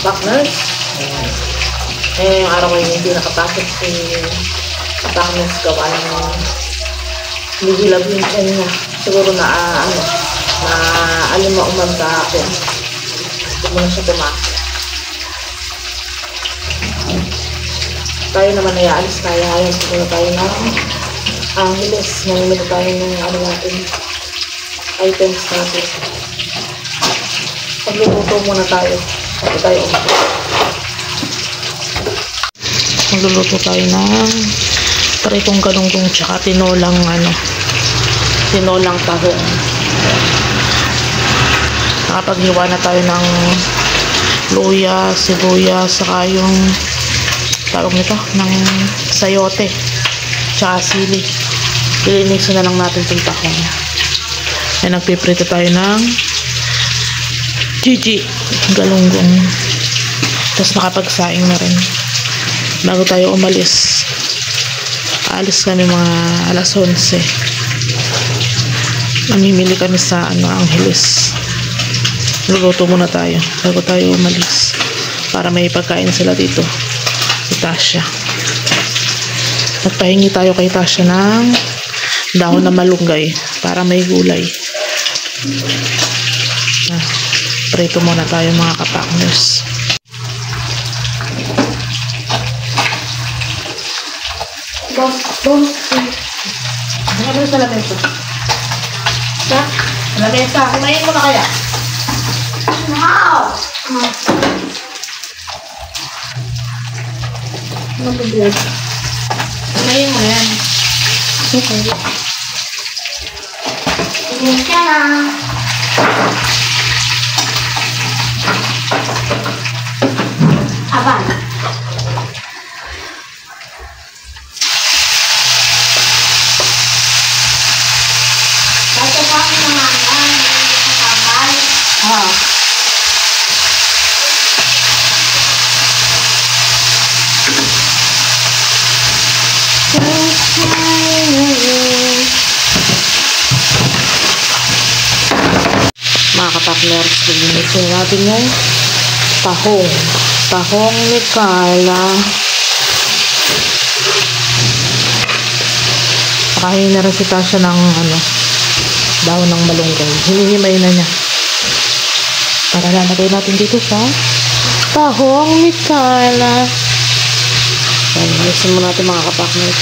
partners. Yung araw ko yung hindi nakapasok si partners gawa ng nagilab yung chan niya. Siguro na alima umanda ako. Gusto mo na siya pumasok. Tayo naman ay aalis tayo. Ngayon, siguro tayo ng Angeles. Mamimili tayo ng natin, items natin. Magluluto muna tayo. Bago tayo umalis. Magluluto tayo ng paritong galunggong tsaka tinolang tahong. Nakapaghiwa na tayo ng luya, sibuyas, saka yung tawag nito ng sayote tsaka sili. Iliniso na lang natin itong tahong. Ay nagpiprito tayo ng galunggong. Tapos nakapagsaing na rin bago tayo umalis. Alis kami mga alas 11. Mamimili kami sa Angeles. Luluto muna tayo bago tayo umalis para may pagkain sila dito. Si Tasha, nagpahingi tayo kay Tasha ng dahon na malunggay para may gulay. Prito muna tayo mga kapakners. Ano sa lamesa? Sa lamesa, kumain mo na kaya? Wow! Mag-vlog. Kumain mo na yan. Okay. Tingin ka na. Aban. Bato pa ako naman yan. Nakakabal. Mga kapakners, linisin natin yung tahong ni Carla. Nakahingi na rin si Tasha ng dahon ng malunggay. Hinihimay na niya para lalagay natin dito sa tahong ni Carla. Linisin mo natin mga kapakners.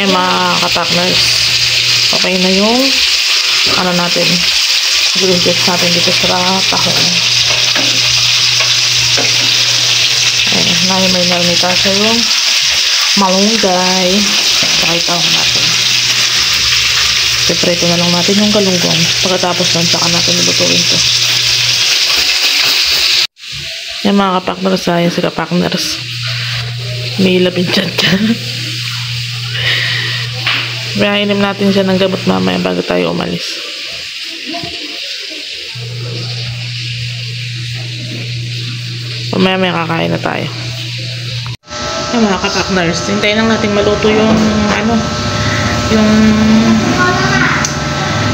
Mga kapakners, okay na yung natin, ingredients natin dito sa tahong. Ayan, nahimay na rin ito sa yung malunggay saka itahong natin. Separate na lang natin yung galunggong. Pagkatapos nun, saka natin ilutuin ito. Yan mga kapakners, ayan si kapakners, may labing dyan. Inom natin siya ng gamot mamaya bago tayo umalis. Mamaya may kakain na tayo. Yung mga kapakners, hintayin lang natin maluto yung yung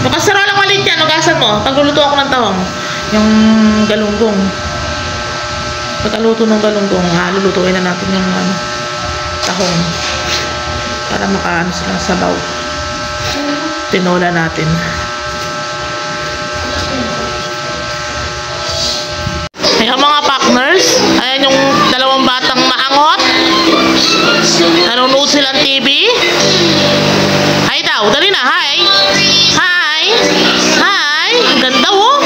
nakasara lang malit yan. Nugasan mo pagluluto ako ng tahong, yung galunggong. Pagkaluto ng galunggong, lulutuin na natin yung tahong para makaano sila sabaw. Tinola natin. Ayan mga partners, ayan yung dalawang batang maangot. Nanonood silang TV. Hi daw, dali na, hi. Hi. Hi. Ganda oh.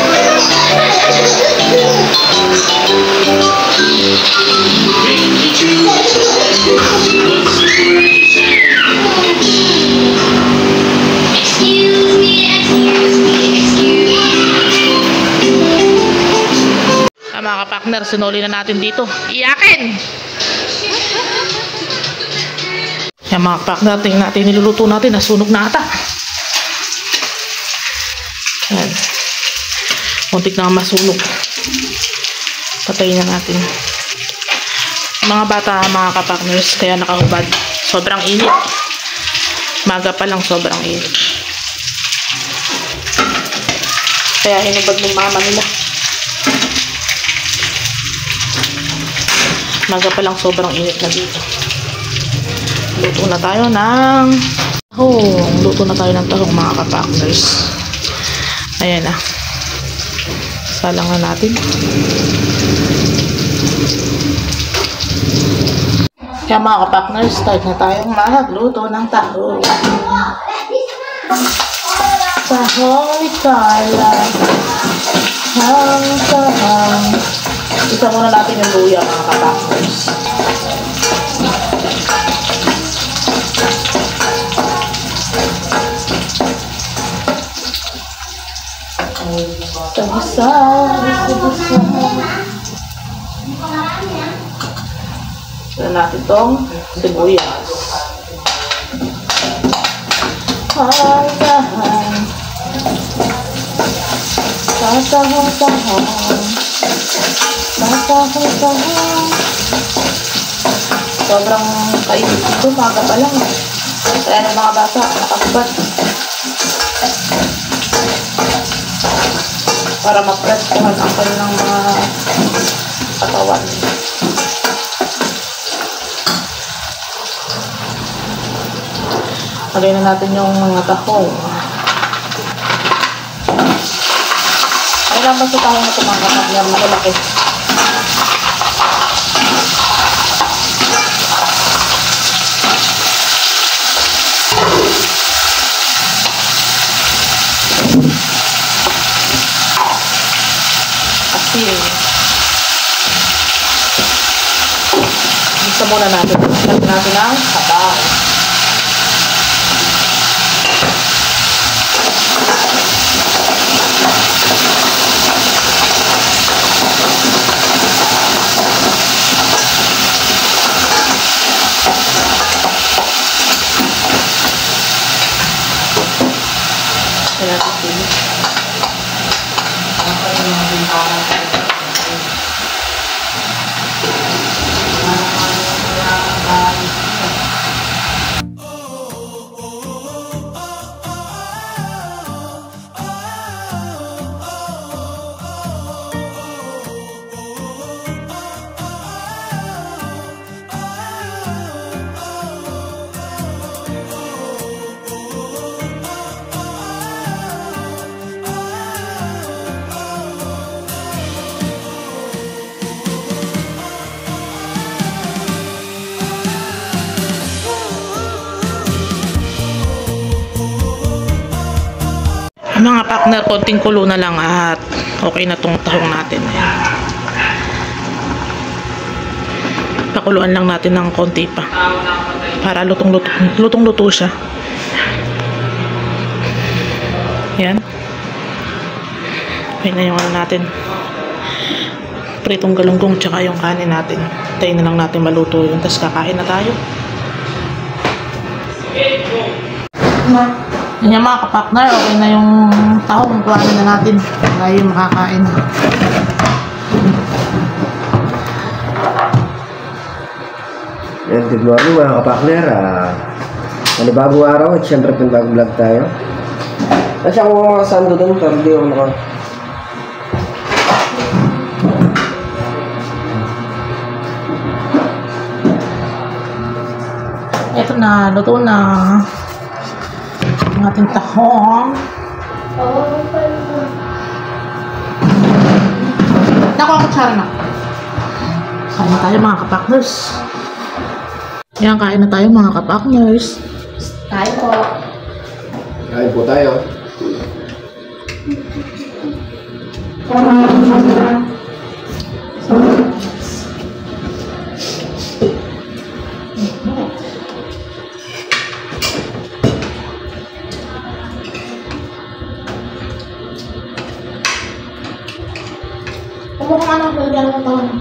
ka-partner, sinuli na natin dito. Iyakin! Yan mga ka-partner, tingnan natin, niluluto natin, nasunog na ata. Yan. Muntik na masunog. Patayin na natin. Mga bata, mga ka-partners, kaya nakahubad. Sobrang init. Maga pa lang, sobrang init. Kaya hinubad ng mama nila. Maga pa lang, sobrang init na dito. Luto na tayo ng tahong. Luto na tayo ng tahong, mga ka-partners. Ayan na. Salang na natin. Kaya mga ka-partners, start na tayong magluto ng tahong. Tahong ni Carla. Tahong. Isa muna natin yung luya, mga ka-partners. Ito natin itong sibuyas. Tahong. Tahong. Sobrang kainit ito, maga pa lang. Kaya ng mga bata, nakakubad. Para ma-press-kuhan ang kanilang mga katawan. Lagay na natin yung mga tahong. Ay lang ba sa tahong na tumanggap na malaki? Gusto muna natin. Lagyan natin ang sabaw. Lagyan natin sili. Mga partner, konting kulo na lang at okay na tong tahong natin. Ayan. Pakuluan lang natin ng konti pa para lutong-luto siya. Ayan. Okay na yung ano natin. Pritong galunggong tsaka yung kanin natin. Tayo na lang natin maluto yun. Tapos kakain na tayo. Yan mga ka-partner, okay na yung tahong. Kuhanin na natin. Tayo makakain. Yan, good morning mga ka-partner. Bagong araw at syempre bagong vlog tayo. Kasi ako mga sando doon, pero di ako naka... Ito na, luto na. Ang ating tahong. Naku, ako tsara na. Kain na tayo mga ka-partners. Yan, kain na tayo mga ka-partners. Kain po. Kain po tayo. Kung ano, lagyan mo ito.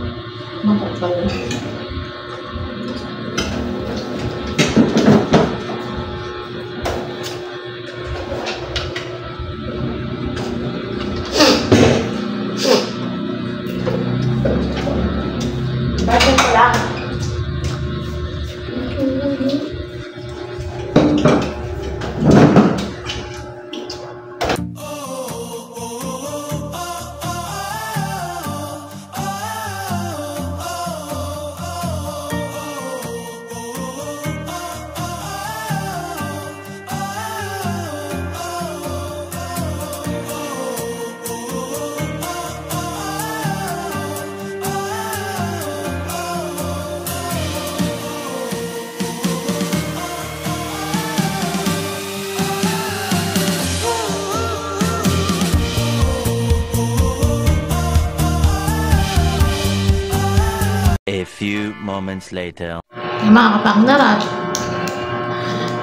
moments later. Yung mga kapakner at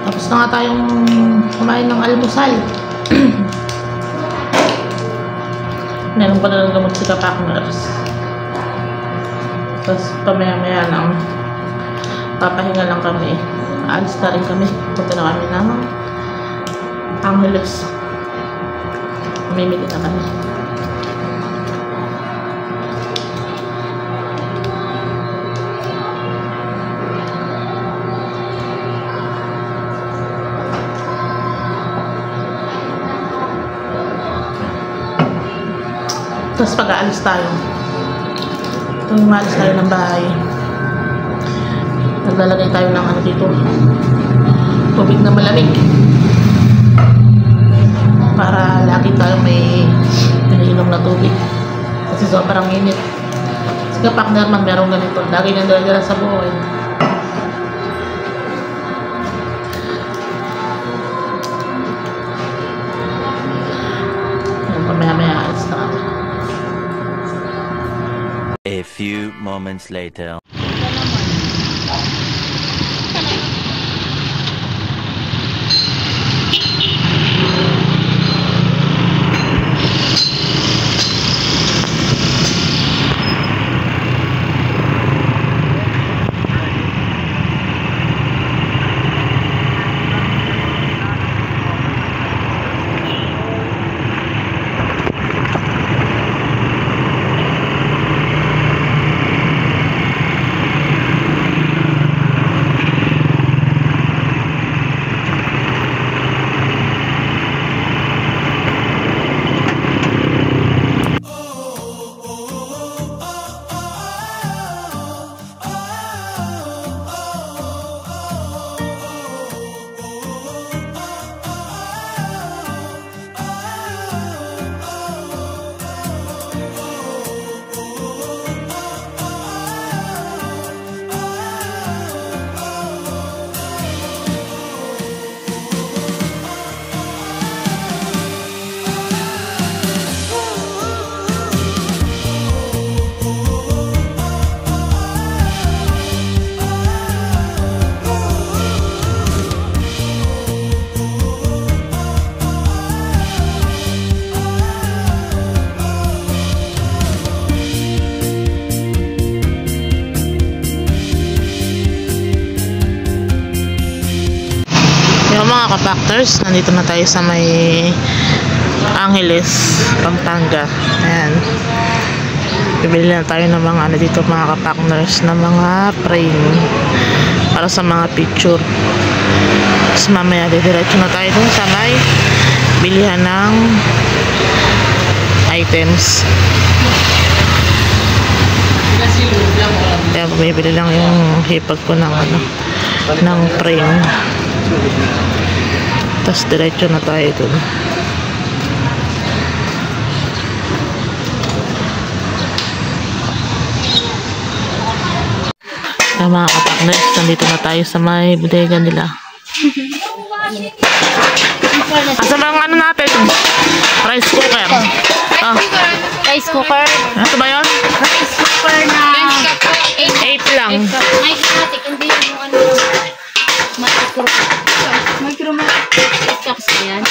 tapos na nga tayong kumain ng almusal. Meron pa na lang gamot si kapakners. Tapos pamaya-maya lang papahinga lang kami. Aalis na rin kami. Punta na kami ng Angeles. Mamimili na kami. Tapos pag-aalis tayo, kung maalis tayo ng bahay, naglalagay tayo ng ano dito, tubig na malamig para lagi tayo may iniinom na tubig kasi sobrang init. Si kapakner man merong ganito, lagi nang dala-dala sa buhay. Pamaya-maya alis na kami. A few moments later. Mga kapactors, nandito na tayo sa may Angeles, Pampanga. Ayan. Bibili na tayo ng mga ano dito mga kapactors, na mga frame para sa mga picture. Tapos mamaya didiretso na tayo dun sa may bilihan ng items. Kaya bumibili lang yung hipag ko ng ano, ng frame. Tapos diretso na tayo dun. Kaya mga kapakners, nandito na tayo sa may bodega nila. Asa ba ang ano natin? Rice cooker. Rice cooker. Ano ba yun? Rice cooker na 8 lang. Micromatic, hindi yung ano. Micromatic. Stocks na yan.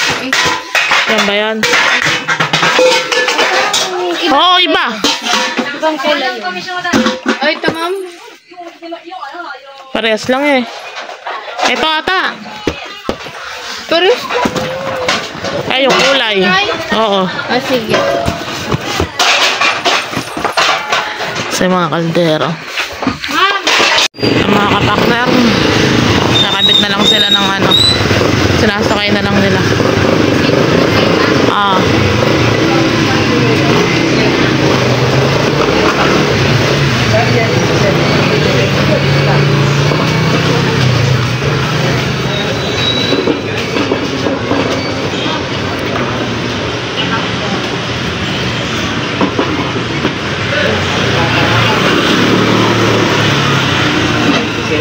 Yan ba yan? Oo, iba. Ibang kulay yun. Ay, ito ma'am. Parehas lang eh. Ito ata. Parehas? Ay, yung kulay. Oo. Ah, sige. Sa mga kaldero. Ang mga kapakner, nakabit na lang sila ng ano. Sinasakay na lang nila.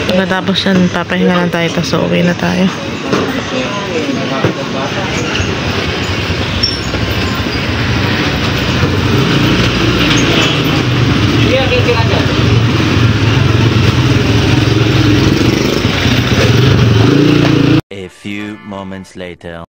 Pagkatapos yan, papahinga lang tayo, tapos uuwi na tayo. moments later.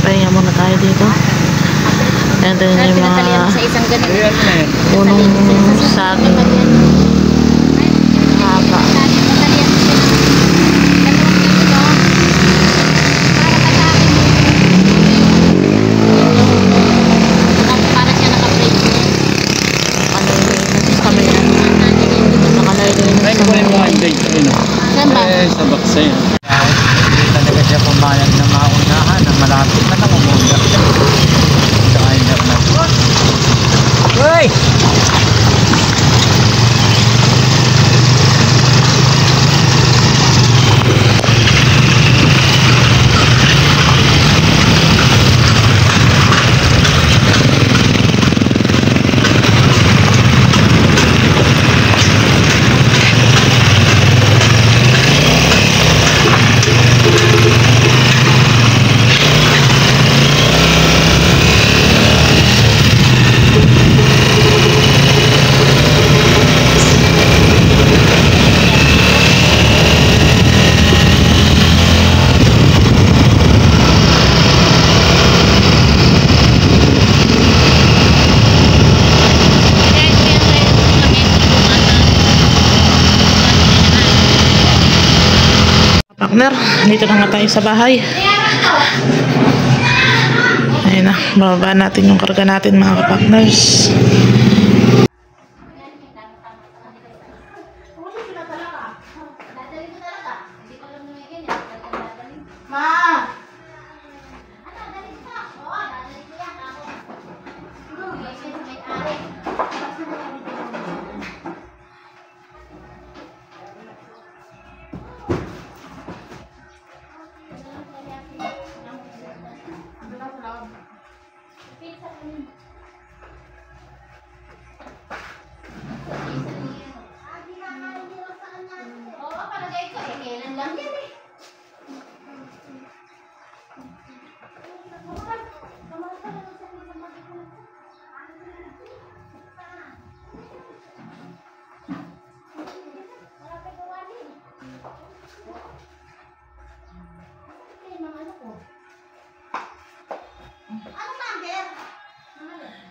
Pahinga muna tayo dito. Ayan din yung mga sa isang ganito. punong saging. Haba. Para siya naka-plate. Nakalilinis kami yan. Nakalilinis kami. Saan ba? Sa Baksay. Hindi talaga siya pumayag na maunahan na malapit na lang umunda. Sa Aider na. Uy! Partner, dito na nga tayo sa bahay. Ayun na, bababa natin yung karga natin mga kapakners.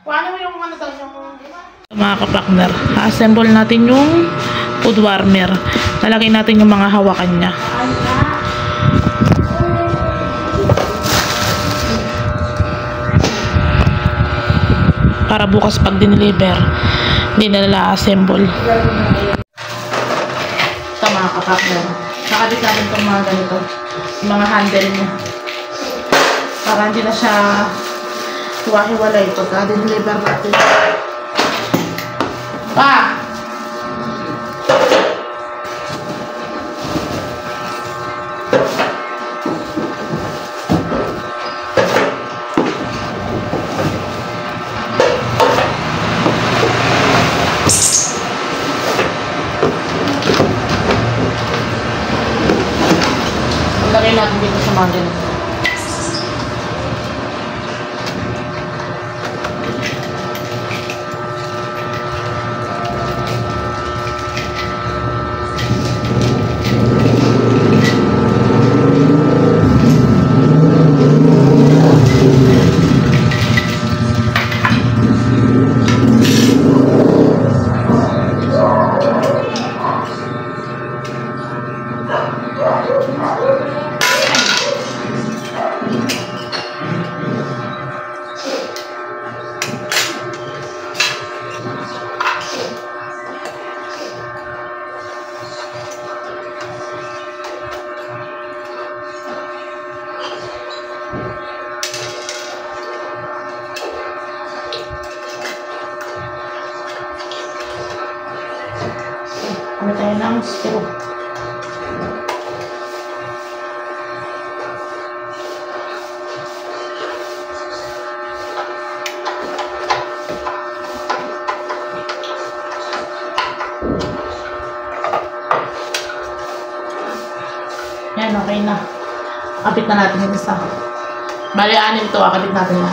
Paano mo yung ano tayo yung mga kapakner? Ha-assemble natin yung food warmer. Lalagay natin yung mga hawakan niya. Para bukas pag dineliver, hindi na nila-assemble. Ito mga kapakner. Nakabit natin itong mga ganito. Yung mga handle niya. Para hindi na siya hiwa-hiwalay pagka dineliver natin. Pa! mga ganun. Kami tayo ng screw. Yan, okay na. Kapit na natin yung isa. Bali, 6 ito. Kapit natin na.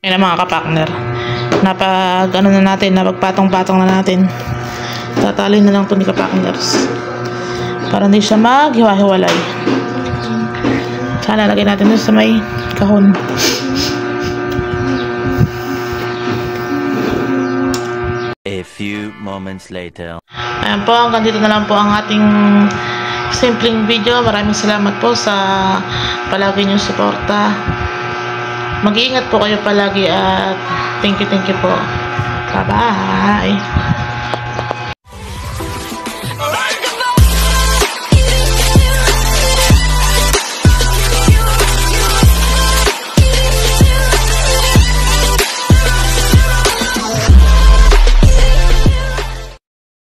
Yan mga kapakner. Napag-ano na natin, napagpatong-patong na natin. Tatalin na lang ito ni kapakners. Para hindi siya maghiwa-hiwalay. Sana lagay natin sa may kahon. A few moments later. Ayan po, hanggang dito na lang po ang ating simpleng video. Maraming salamat po sa palagi niyong suporta. Mag-iingat po kayo palagi at thank you po. Bye-bye.